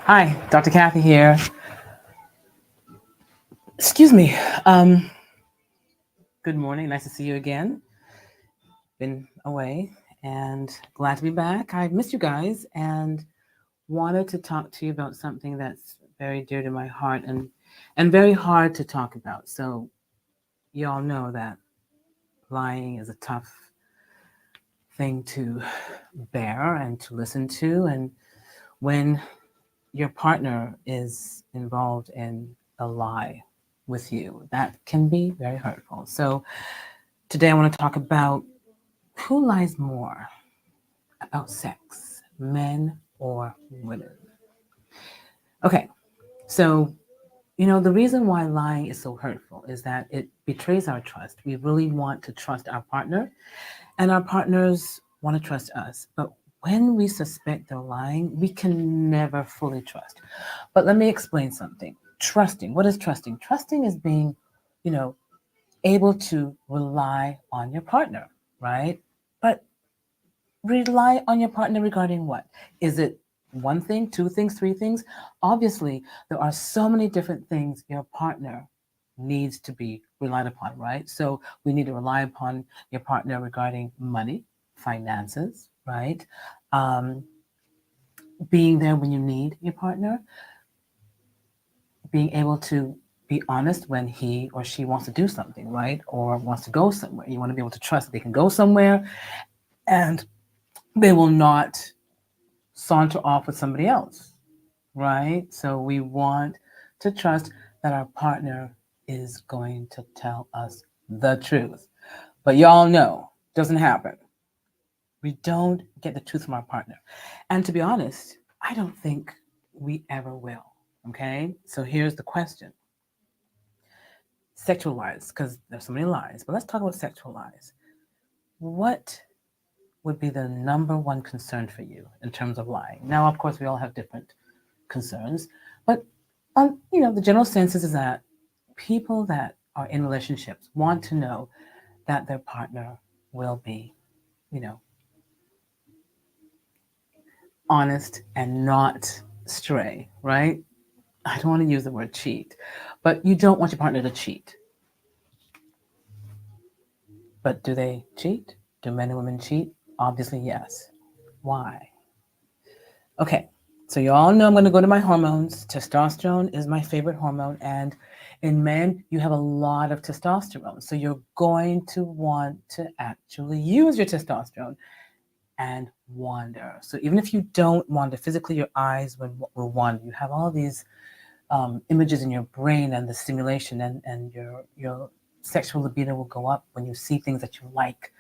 Hi, Dr. Kathy here. Excuse me. Um, Good morning. Nice to see you again. Been away and glad to be back. I missed you guys and wanted to talk to you about something that's very dear to my heart and very hard to talk about. So you all know that lying is a tough thing to bear and to listen to, and when your partner is involved in a lie with you, that can be very hurtful. So today I want to talk about who lies more about sex, men or women. Okay, so the reason why lying is so hurtful is that it betrays our trust. We really want to trust our partner, and our partners want to trust us. But when we suspect they're lying, we can never fully trust. But let me explain something. Trusting. What is trusting? Trusting is being, you know, able to rely on your partner, right? But rely on your partner regarding what? Is it one thing, two things, three things? Obviously, there are so many different things your partner needs to be relied upon, right? So we need to rely upon your partner regarding money, finances, right? Um, Being there when you need your partner, being able to be honest when he or she wants to do something, right? Or wants to go somewhere. You want to be able to trust that they can go somewhere and they will not saunter off with somebody else, right? So we want to trust that our partner is going to tell us the truth. But y'all know, doesn't happen. We don't get the truth from our partner. And to be honest, I don't think we ever will. Okay? So here's the question. Sexual lies, because there's so many lies, but let's talk about sexual lies. What would be the number one concern for you in terms of lying? Now, of course, we all have different concerns, but the general census is that people that are in relationships want to know that their partner will be, you know, honest and not stray, right? I don't want to use the word cheat, but you don't want your partner to cheat. But do they cheat? Do men and women cheat? Obviously, yes. Why? Okay, so you all know I'm going to go to my hormones. Testosterone is my favorite hormone, and in men, you have a lot of testosterone. So you're going to want to actually use your testosterone and wander. So even if you don't wander physically, your eyes will wander. You have all these images in your brain and the stimulation, and your sexual libido will go up when you see things that you like.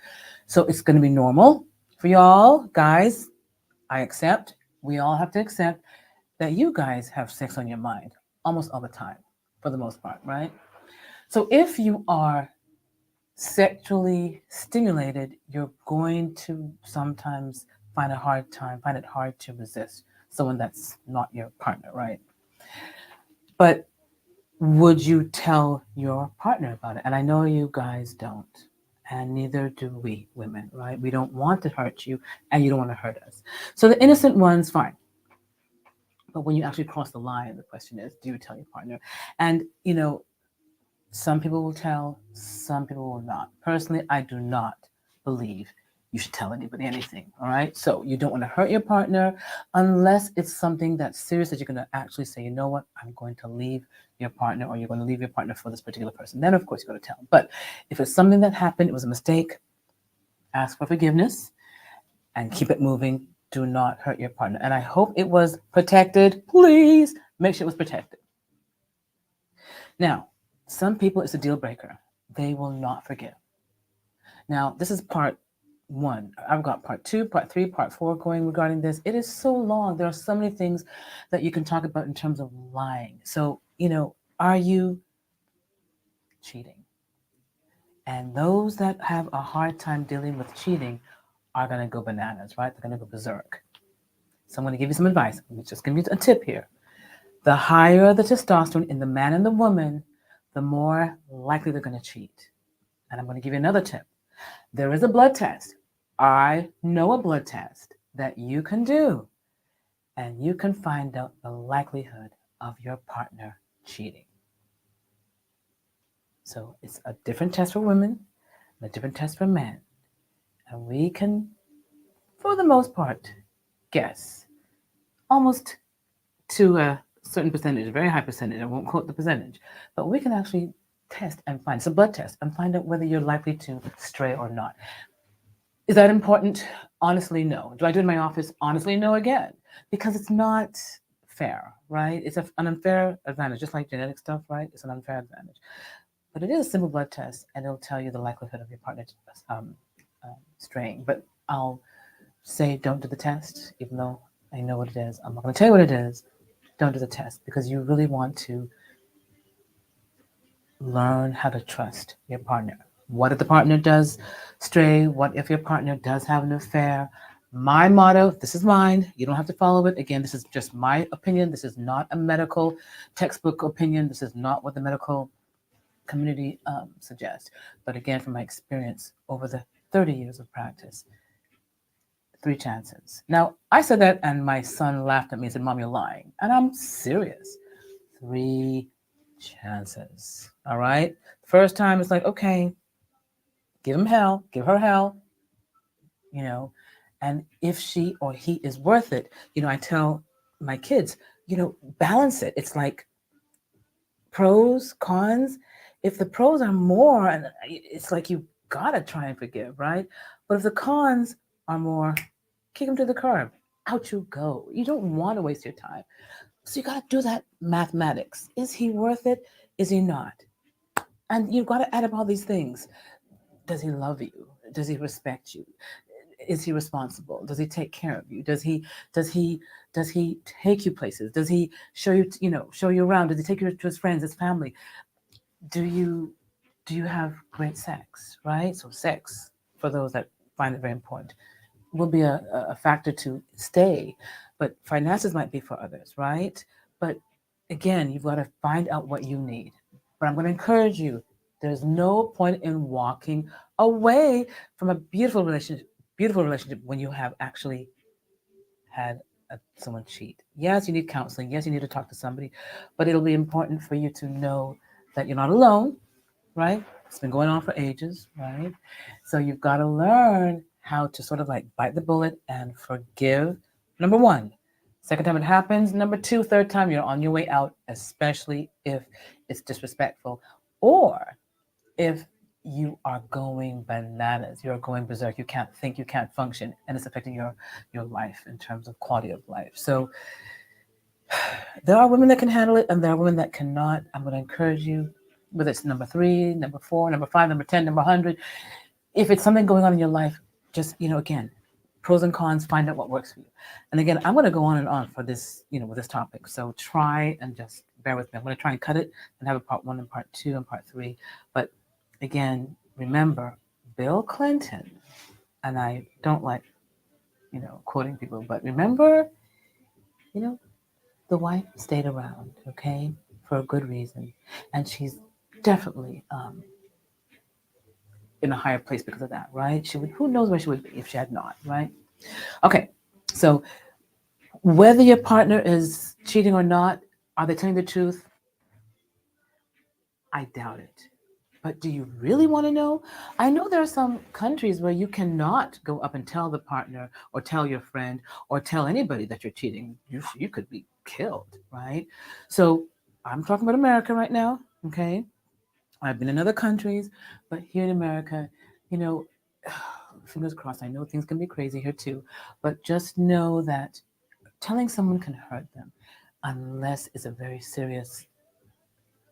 So it's going to be normal for y'all, guys. I accept. We all have to accept that you guys have sex on your mind almost all the time, for the most part, right? So if you are sexually stimulated, you're going to sometimes find it hard to resist someone that's not your partner, right? But would you tell your partner about it? And I know you guys don't. And neither do we women, right? We don't want to hurt you, and you don't want to hurt us. So the innocent ones, fine. But when you actually cross the line, the question is, do you tell your partner? And, some people will tell, some people will not. Personally, I do not believe you should tell anybody anything. All right. So you don't want to hurt your partner unless it's something that's serious that you're going to actually say, you know what, I'm going to leave your partner, or you're going to leave your partner for this particular person. Then, of course, you're going to tell them. But if it's something that happened, it was a mistake, ask for forgiveness and keep it moving. Do not hurt your partner. And I hope it was protected. Please make sure it was protected. Now, some people, it's a deal breaker. They will not forgive. Now, this is part one. I've got part two, part three, part four going regarding this. It is so long. There are so many things that you can talk about in terms of lying. So, are you cheating? And those that have a hard time dealing with cheating are going to go bananas, right? They're going to go berserk. So I'm going to give you some advice. I'm just going to give you a tip here. The higher the testosterone in the man and the woman, the more likely they're going to cheat. And I'm going to give you another tip. There is a blood test. I know a blood test that you can do. and you can find out the likelihood of your partner cheating. So it's a different test for women and a different test for men. And we can, for the most part, guess almost to a certain percentage, a very high percentage. I won't quote the percentage, but we can actually test and find, it's a blood test, and find out whether you're likely to stray or not. Is that important? Honestly, no. Do I do it in my office? Honestly, no again, because it's not fair, right? It's an unfair advantage, just like genetic stuff, right? It's an unfair advantage. But it is a simple blood test, and it'll tell you the likelihood of your partner straying. But I'll say don't do the test, even though I know what it is. I'm not going to tell you what it is. Don't do the test, because you really want to learn how to trust your partner. What if the partner does stray? What if your partner does have an affair? My motto, this is mine. You don't have to follow it. Again, this is just my opinion. This is not a medical textbook opinion. This is not what the medical community suggests. But again, from my experience over the 30 years of practice, 3 chances. Now, I said that and my son laughed at me and said, Mom, you're lying. And I'm serious. 3 chances. All right? First time it's like, okay, give him hell, give her hell, you know, and if she or he is worth it, I tell my kids, balance it. It's like pros, cons. If the pros are more, and it's like you gotta try and forgive, right? But if the cons are more, kick him to the curb. Out you go. You don't want to waste your time. So you got to do that mathematics. Is he worth it? Is he not? And you've got to add up all these things. Does he love you? Does he respect you? Is he responsible? Does he take care of you? Does he take you places? Does he show you around? Does he take you to his friends, his family? Do you have great sex, right? So sex, for those that find it very important, will be a factor to stay, but finances might be for others, right? But again, you've got to find out what you need. But I'm going to encourage you, there's no point in walking away from a beautiful relationship when you have actually had someone cheat. Yes, you need counseling. Yes, you need to talk to somebody, but it'll be important for you to know that you're not alone, right? It's been going on for ages, right? So you've got to learn how to sort of like bite the bullet and forgive. Number 1. Second time it happens. Number 2, third time you're on your way out, especially if it's disrespectful or if you are going bananas, you're going berserk, you can't think, you can't function, and it's affecting your life in terms of quality of life. So there are women that can handle it and there are women that cannot. I'm going to encourage you, whether it's number 3, number 4, number 5, number 10, number 100, if it's something going on in your life, just, again, pros and cons, find out what works for you. And again, I'm going to go on and on for this, with this topic. So try and just bear with me. I'm going to try and cut it and have a part 1 and part 2 and part 3. But again, remember, Bill Clinton, and I don't like, quoting people, but remember, the wife stayed around, okay, for a good reason. And she's definitely in a higher place because of that, right? Who knows where she would be if she had not, right? Okay, so whether your partner is cheating or not, are they telling the truth? I doubt it. But do you really want to know? I know there are some countries where you cannot go up and tell the partner or tell your friend or tell anybody that you're cheating. You could be killed, right? So I'm talking about America right now, okay? I've been in other countries, but here in America, fingers crossed, I know things can be crazy here too, but just know that telling someone can hurt them unless it's a very serious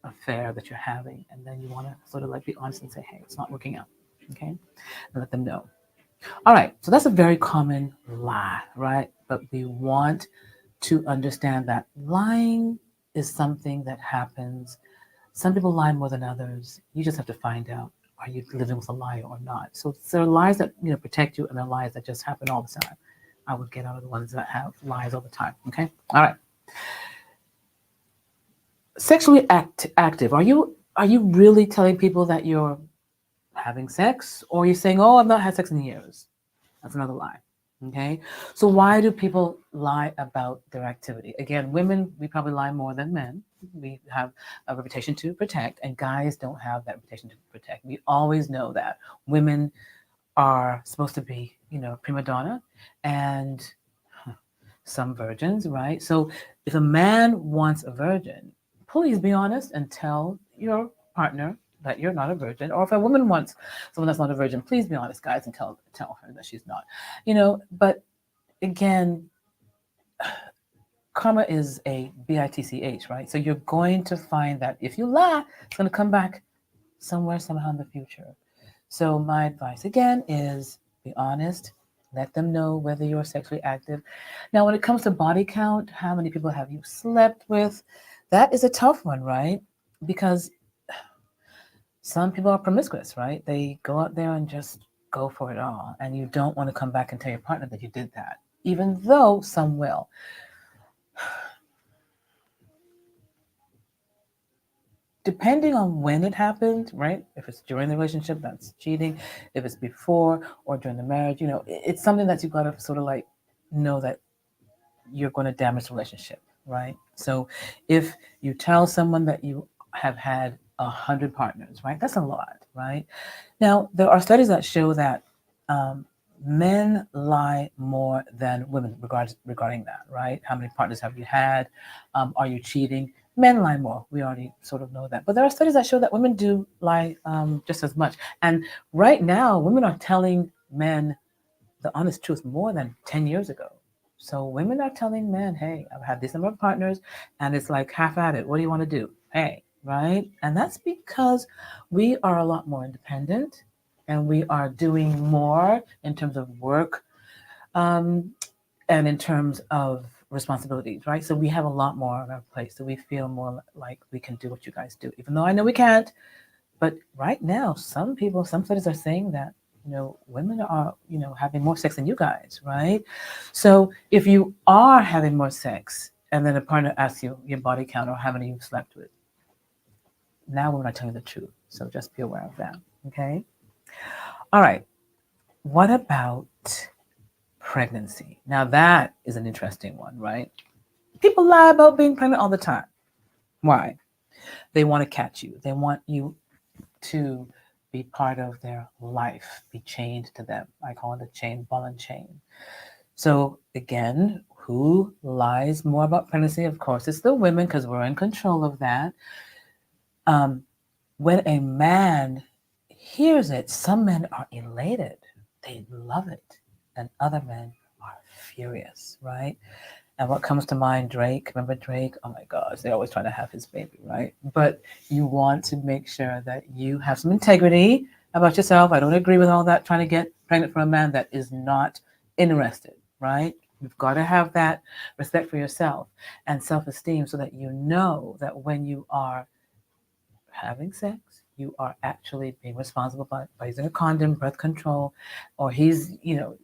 affair that you're having, and then you want to sort of like be honest and say, hey, it's not working out, okay? And let them know. All right, so that's a very common lie, right? But we want to understand that lying is something that happens. Some people lie more than others. You just have to find out, are you living with a liar or not? So there are lies that protect you, and there are lies that just happen all the time. I would get out of the ones that have lies all the time, okay? All right. Sexually active. Are you really telling people that you're having sex, or are you saying, oh, I've not had sex in years? That's another lie. Okay, so why do people lie about their activity? Again, women, we probably lie more than men. We have a reputation to protect, and guys don't have that reputation to protect. We always know that women are supposed to be, prima donna and some virgins, right? So if a man wants a virgin, please be honest and tell your partner that you're not a virgin. Or if a woman wants someone that's not a virgin, please be honest, guys, and tell her that she's not. But again, karma is a bitch, right? So you're going to find that if you lie, it's going to come back somewhere, somehow in the future. So my advice again is be honest. Let them know whether you're sexually active. Now, when it comes to body count, how many people have you slept with? That is a tough one, right? Because some people are promiscuous, right? They go out there and just go for it all. And you don't want to come back and tell your partner that you did that, even though some will. Depending on when it happened, right? If it's during the relationship, that's cheating. If it's before or during the marriage, it's something that you've got to sort of like know that you're going to damage the relationship, right? So if you tell someone that you have had 100 partners, right? That's a lot, right? Now, there are studies that show that men lie more than women regarding that, right? How many partners have you had? Are you cheating? Men lie more. We already sort of know that. But there are studies that show that women do lie just as much. And right now, women are telling men the honest truth more than 10 years ago. So women are telling men, hey, I've had this number of partners, and it's like half at it. What do you want to do? Hey, right? And that's because we are a lot more independent and we are doing more in terms of work um, and in terms of responsibilities, right? So we have a lot more on our plate. So we feel more like we can do what you guys do, even though I know we can't. But right now, some studies are saying that women are having more sex than you guys, right? So if you are having more sex, and then a partner asks you your body count or how many you've slept with, now we're not telling the truth. So just be aware of that. Okay. All right. What about pregnancy? Now that is an interesting one, right? People lie about being pregnant all the time. Why? They want to catch you. They want you to be part of their life, be chained to them. I call it a chain, ball and chain. So again, who lies more about pregnancy? Of course, it's the women because we're in control of that. Um, when a man hears it, some men are elated. They love it. And other men are furious, right? And what comes to mind, Drake? Remember Drake? Oh my gosh, they're always trying to have his baby, right? But you want to make sure that you have some integrity about yourself. I don't agree with all that trying to get pregnant for a man that is not interested, right? You've got to have that respect for yourself and self esteem so that you know that when you are having sex, you are actually being responsible by using a condom, birth control, or he's, you know,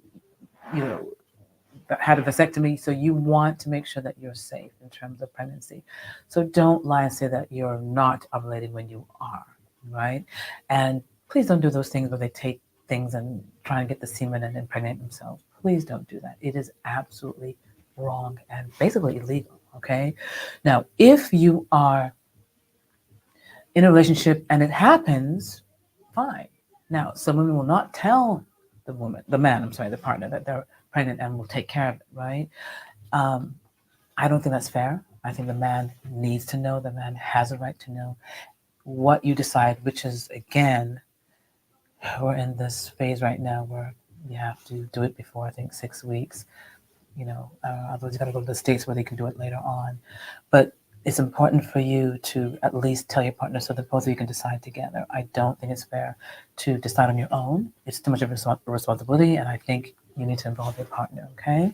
had a vasectomy, so you want to make sure that you're safe in terms of pregnancy. So don't lie and say that you're not ovulating when you are, right? And please don't do those things where they take things and try and get the semen and impregnate themselves. Please don't do that. It is absolutely wrong and basically illegal, okay? Now, if you are in a relationship and it happens, fine. Now, some women will not tell the partner, that they're pregnant and will take care of it, right? Um, I don't think that's fair. I think the man needs to know, the man has a right to know what you decide, which is, again, we're in this phase right now where you have to do it before, I think, 6 weeks. Otherwise you got to go to the States where they can do it later on. But it's important for you to at least tell your partner so that both of you can decide together. I don't think it's fair to decide on your own. It's too much of a responsibility, and I think you need to involve your partner, okay?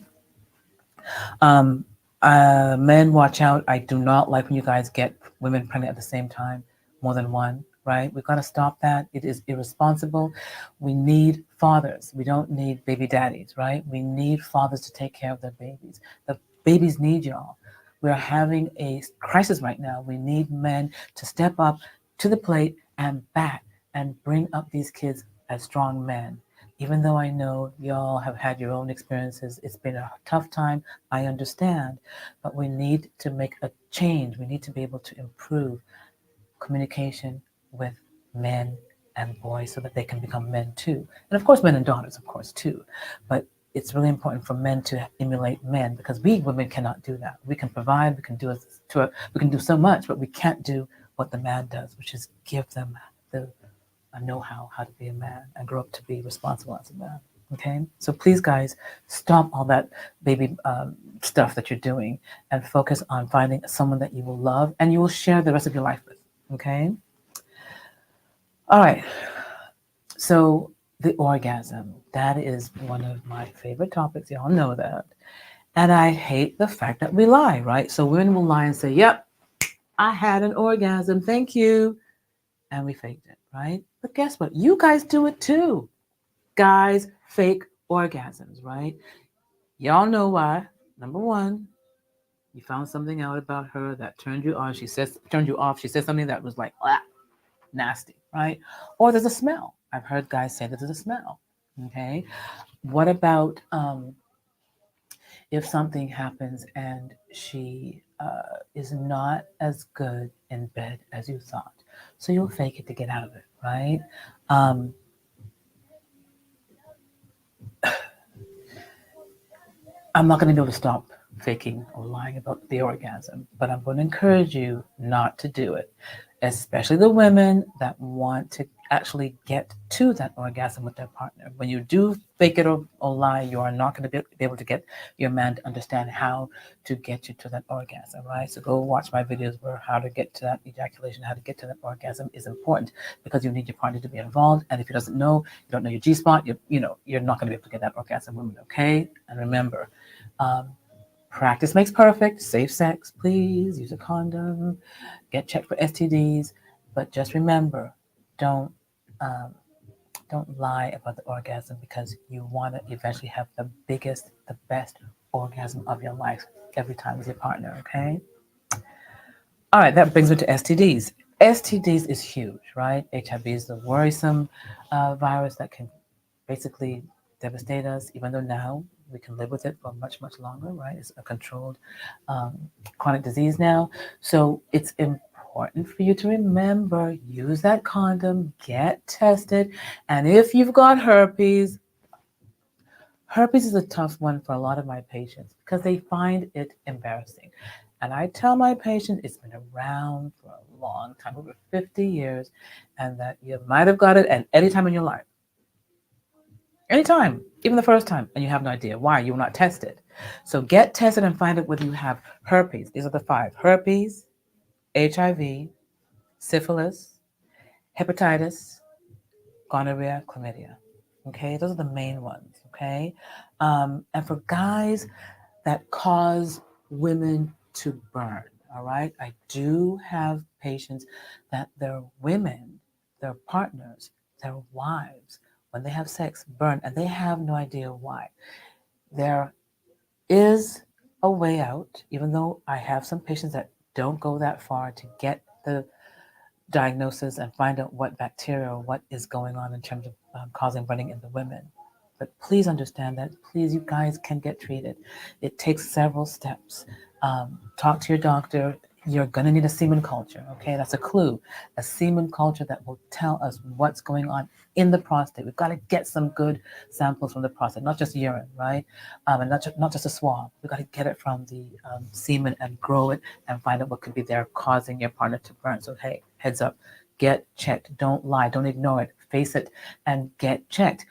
Um, Men, watch out. I do not like when you guys get women pregnant at the same time, more than one, right? We've got to stop that. It is irresponsible. We need fathers. We don't need baby daddies, right? We need fathers to take care of their babies. The babies need y'all. We are having a crisis right now. We need men to step up to the plate and bat and bring up these kids as strong men. Even though I know y'all have had your own experiences, it's been a tough time, I understand, but we need to make a change. We need to be able to improve communication with men and boys so that they can become men too. And of course, men and daughters, of course, too. But it's really important for men to emulate men because we women cannot do that. We can provide, we can we can do so much, but we can't do what the man does, which is give them the know-how how to be a man and grow up to be responsible as a man. Okay, so please, guys, stop all that baby stuff that you're doing and focus on finding someone that you will love and you will share the rest of your life with. Okay. All right. So the orgasm, that is one of my favorite topics. Y'all know that. And I hate the fact that we lie, right? So women will lie and say, yep, I had an orgasm. Thank you. And we faked it, right? But guess what? You guys do it too. Guys fake orgasms, right? Y'all know why. Number one, you found something out about her that turned you on. Turned you off. She said something that was like, ah, nasty, right? Or there's a smell. I've heard guys say that there's a smell. Okay. What about if something happens and she is not as good in bed as you thought? So you'll fake it to get out of it, right? I'm not going to be able to stop faking or lying about the orgasm, but I'm going to encourage you not to do it, especially the women that want to actually get to that orgasm with their partner. When you do fake it or lie, you are not going to be able to get your man to understand how to get you to that orgasm, right? So go watch my videos where how to get to that ejaculation, how to get to that orgasm is important because you need your partner to be involved. And if he doesn't know, you don't know your G-spot, you're not going to be able to get that orgasm, women, okay? And remember, practice makes perfect. Safe sex, please. Use a condom. Get checked for STDs. But just remember, don't lie about the orgasm because you want to eventually have the biggest, the best orgasm of your life every time with your partner. Okay. All right. That brings me to STDs. STDs is huge, right? HIV is the worrisome virus that can basically devastate us, even though now we can live with it for much, much longer, right? It's a controlled chronic disease now. So it's important for you to remember, use that condom, get tested. And if you've got herpes is a tough one for a lot of my patients because they find it embarrassing. And I tell my patients it's been around for a long time, over 50 years, and that you might have got it at any time in your life. Anytime, even the first time, and you have no idea why you were not tested. So get tested and find out whether you have herpes. These are the 5: herpes, HIV, syphilis, hepatitis, gonorrhea, chlamydia. Okay, those are the main ones. Okay, and for guys that cause women to burn, all right, I do have patients that their women, their partners, their wives, when they have sex, burn, and they have no idea why. There is a way out, even though I have some patients that don't go that far to get the diagnosis and find out what bacteria or what is going on in terms of causing burning in the women. But please understand that, please, you guys can get treated. It takes several steps. Talk to your doctor. You're going to need a semen culture, okay? That's a clue. A semen culture that will tell us what's going on in the prostate. We've got to get some good samples from the prostate, not just urine, right? And not just a swab. We've got to get it from the semen and grow it and find out what could be there causing your partner to burn. So, hey, heads up, get checked. Don't lie. Don't ignore it. Face it and get checked.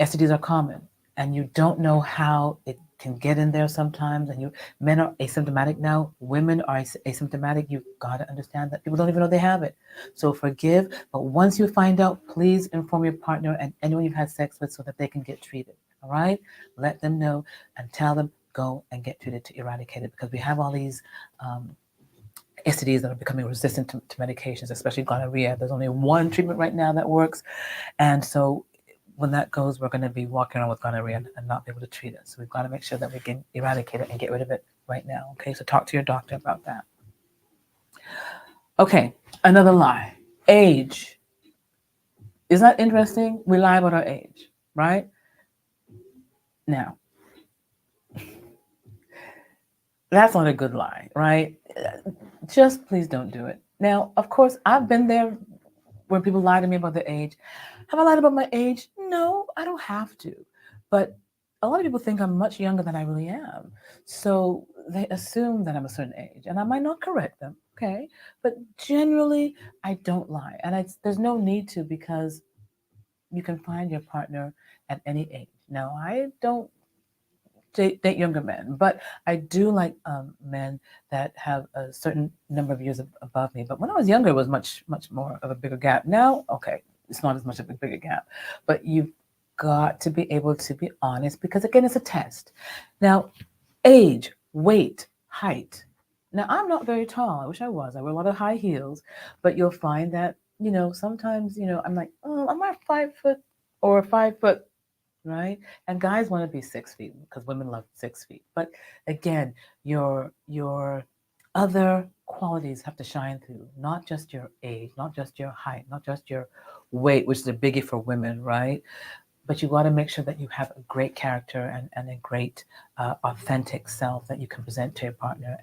STDs are common, and you don't know how it can get in there sometimes. And men are asymptomatic now. Women are asymptomatic. You've got to understand that people don't even know they have it. So forgive, but once you find out, please inform your partner and anyone you've had sex with so that they can get treated. All right? Let them know and tell them go and get treated to eradicate it because we have all these STDs that are becoming resistant to medications, especially gonorrhea. There's only one treatment right now that works, and so when that goes, we're going to be walking around with gonorrhea and not be able to treat it. So we've got to make sure that we can eradicate it and get rid of it right now. Okay, so talk to your doctor about that. Okay, another lie. Age. Isn't that interesting? We lie about our age, right? Now, that's not a good lie, right? Just please don't do it. Now, of course, I've been there where people lie to me about their age. Have I lied about my age? No, I don't have to. But a lot of people think I'm much younger than I really am. So they assume that I'm a certain age, and I might not correct them, okay? But generally, I don't lie. And there's no need to because you can find your partner at any age. Now, I don't date younger men, but I do like men that have a certain number of years above me. But when I was younger, it was much more of a bigger gap. Now, okay, it's not as much of a bigger gap, but you've got to be able to be honest because again, it's a test. Now, age, weight, height. Now, I'm not very tall. I wish I was. I wear a lot of high heels, but you'll find that sometimes I'm like, oh, I'm not 5 foot or 5 foot, right? And guys want to be 6 feet because women love 6 feet. But again, your other qualities have to shine through, not just your age, not just your height, not just your weight, which is a biggie for women, right? But you got to make sure that you have a great character and a great authentic self that you can present to your partner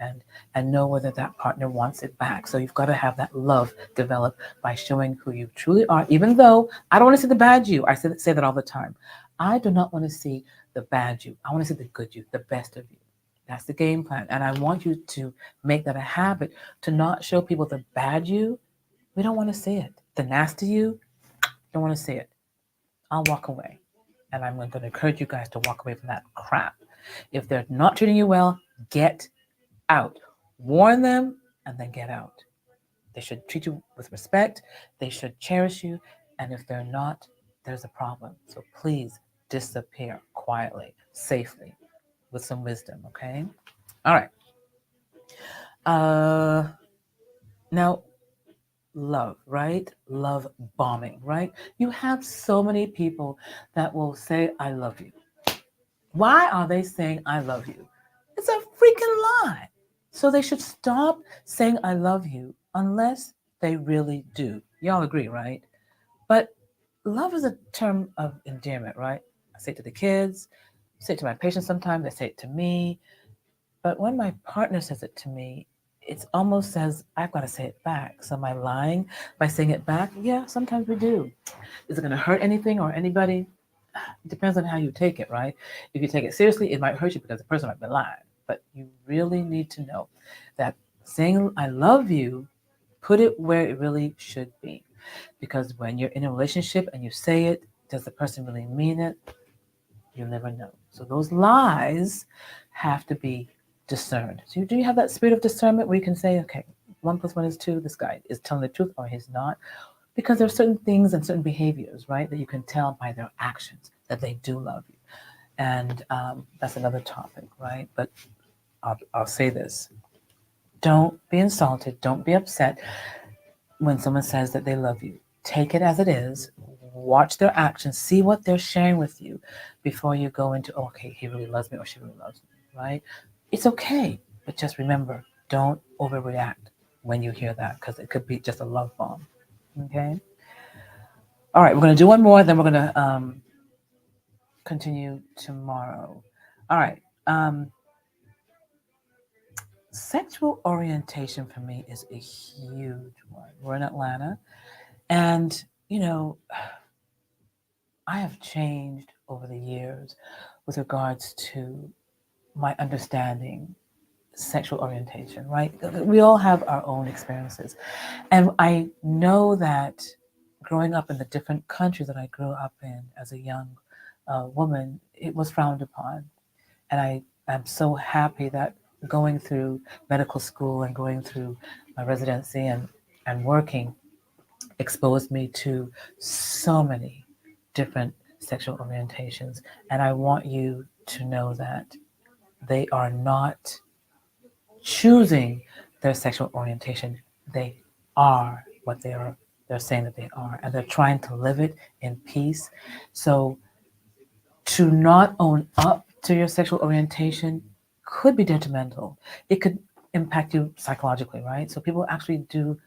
and know whether that partner wants it back. So you've got to have that love develop by showing who you truly are, even though I don't want to see the bad you. I say that all the time. I do not want to see the bad you. I want to see the good you, the best of you. That's the game plan. And I want you to make that a habit to not show people the bad you. We don't want to see it. The nasty you, don't want to see it. I'll walk away. And I'm going to encourage you guys to walk away from that crap. If they're not treating you well, get out. Warn them and then get out. They should treat you with respect. They should cherish you. And if they're not, there's a problem. So please disappear quietly, safely, with some wisdom, okay? All right. Now, love, right? Love bombing, right? You have so many people that will say, I love you. Why are they saying, I love you? It's a freaking lie. So they should stop saying, I love you unless they really do. Y'all agree, right? But love is a term of endearment, right? I say it to the kids, I say it to my patients sometimes, I say it to me. But when my partner says it to me, it almost says I've got to say it back. So am I lying by saying it back? Yeah, sometimes we do. Is it going to hurt anything or anybody? It depends on how you take it, right? If you take it seriously, it might hurt you because the person might be lying. But you really need to know that saying I love you, put it where it really should be. Because when you're in a relationship and you say it, does the person really mean it? You'll never know. So those lies have to be discerned. So do you have that spirit of discernment where you can say, okay, 1 + 1 is 2, this guy is telling the truth or he's not? Because there are certain things and certain behaviors, right, that you can tell by their actions that they do love you. And that's another topic, right? But I'll say this. Don't be insulted. Don't be upset when someone says that they love you. Take it as it is. Watch their actions. See what they're sharing with you before you go into, oh, okay, he really loves me or she really loves me, right? It's okay. But just remember, don't overreact when you hear that because it could be just a love bomb. Okay? All right, we're going to do one more, then we're going to continue tomorrow. All right. Sexual orientation for me is a huge one. We're in Atlanta, and I have changed over the years with regards to my understanding sexual orientation, right? We all have our own experiences. And I know that growing up in the different countries that I grew up in as a young woman, it was frowned upon. And I am so happy that going through medical school and going through my residency and working exposed me to so many different sexual orientations. And I want you to know that they are not choosing their sexual orientation. They are what they are. They're saying that they are, and they're trying to live it in peace. So to not own up to your sexual orientation could be detrimental. It could impact you psychologically, right? So people actually do,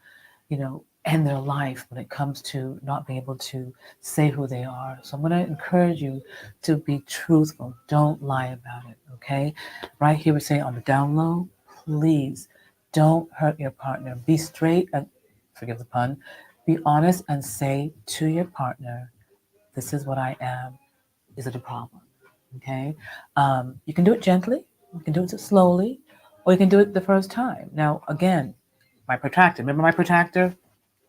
end their life when it comes to not being able to say who they are. So I'm going to encourage you to be truthful. Don't lie about it, okay? Right here we say on the down low, please don't hurt your partner. Be straight and, forgive the pun, be honest and say to your partner, this is what I am. Is it a problem? Okay? You can do it gently, you can do it slowly, or you can do it the first time. Now, again, my protractor, remember my protractor?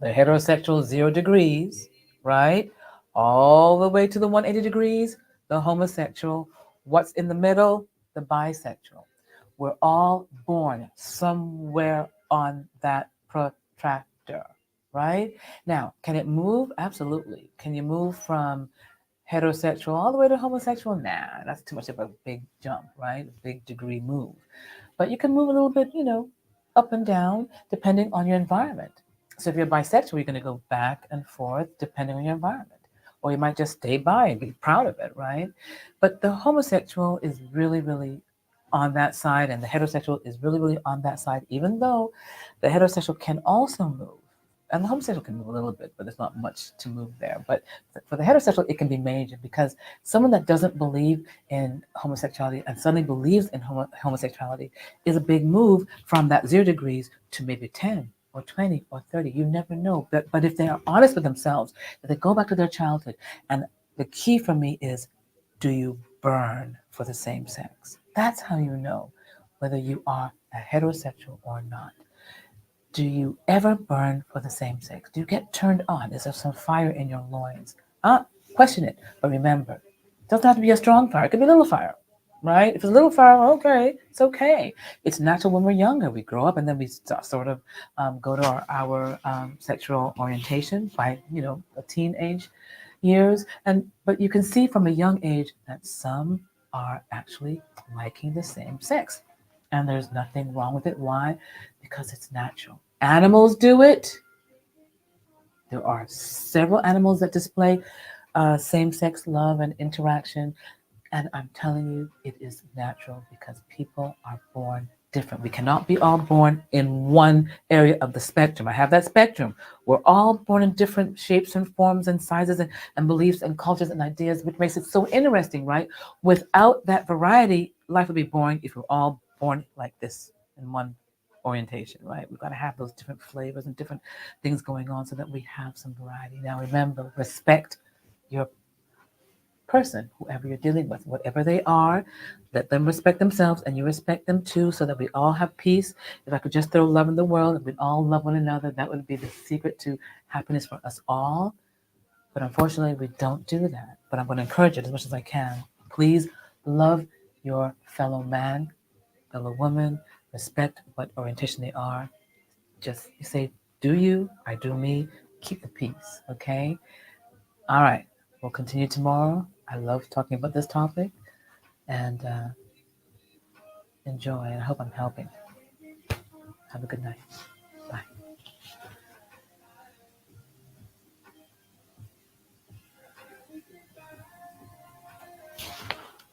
The heterosexual 0 degrees, right? All the way to the 180 degrees, the homosexual. What's in the middle? The bisexual. We're all born somewhere on that protractor, right? Now, can it move? Absolutely. Can you move from heterosexual all the way to homosexual? Nah, that's too much of a big jump, right? A big degree move. But you can move a little bit, up and down depending on your environment. So if you're bisexual, you're going to go back and forth depending on your environment. Or you might just stay by and be proud of it, right? But the homosexual is really, really on that side, and the heterosexual is really, really on that side, even though the heterosexual can also move. And the homosexual can move a little bit, but there's not much to move there. But for the heterosexual, it can be major because someone that doesn't believe in homosexuality and suddenly believes in homosexuality is a big move from that 0 degrees to maybe 10 or 20 or 30. You never know. But if they are honest with themselves, if they go back to their childhood, and the key for me is, do you burn for the same sex? That's how you know whether you are a heterosexual or not. Do you ever burn for the same sex? Do you get turned on? Is there some fire in your loins? Question it. But remember, it doesn't have to be a strong fire. It could be a little fire, right? If it's a little fire, okay, it's okay. It's natural when we're younger. We grow up and then we sort of go to our sexual orientation by, the teenage years. But you can see from a young age that some are actually liking the same sex. And there's nothing wrong with it. Why? Because it's natural. Animals do it. There are several animals that display same sex love and interaction. And I'm telling you, it is natural because people are born different. We cannot be all born in one area of the spectrum. I have that spectrum. We're all born in different shapes and forms and sizes and beliefs and cultures and ideas, which makes it so interesting, right? Without that variety, life would be boring if we're all born like this in one orientation, right? We've got to have those different flavors and different things going on so that we have some variety. Now, remember, respect your person, whoever you're dealing with, whatever they are, let them respect themselves and you respect them too, so that we all have peace. If I could just throw love in the world and we'd all love one another, that would be the secret to happiness for us all. But unfortunately, we don't do that. But I'm going to encourage it as much as I can. Please love your fellow man, fellow woman, respect what orientation they are. Just you say, do you, I do me, keep the peace, okay? All right, we'll continue tomorrow. I love talking about this topic and enjoy. And I hope I'm helping. Have a good night.